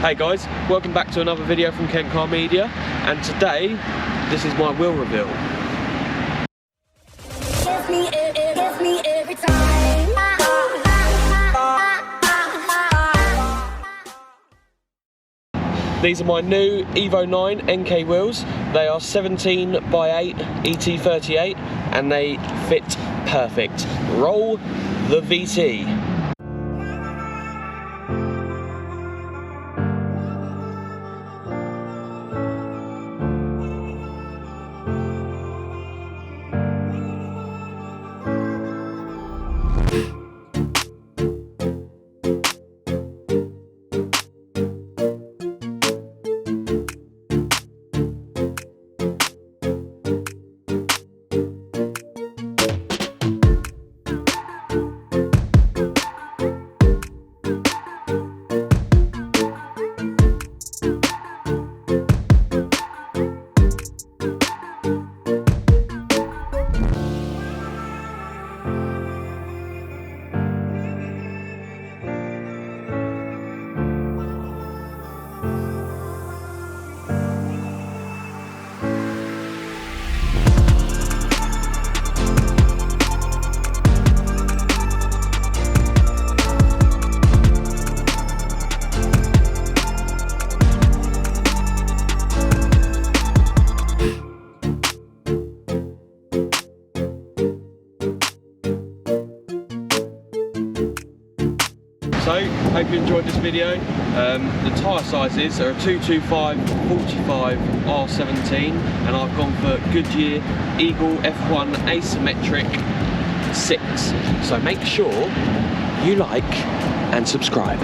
Hey guys, welcome back to another video from kentcarmedia, and today this is my wheel reveal. Give me every time. These are my new Evo 9 Enkei wheels. They are 17 by 8 ET38 and they fit perfect. Roll the VT. So, hope you enjoyed this video. The tyre sizes are a 225, 45, R17, and I've gone for Goodyear Eagle F1 Asymmetric 6. So make sure you like and subscribe.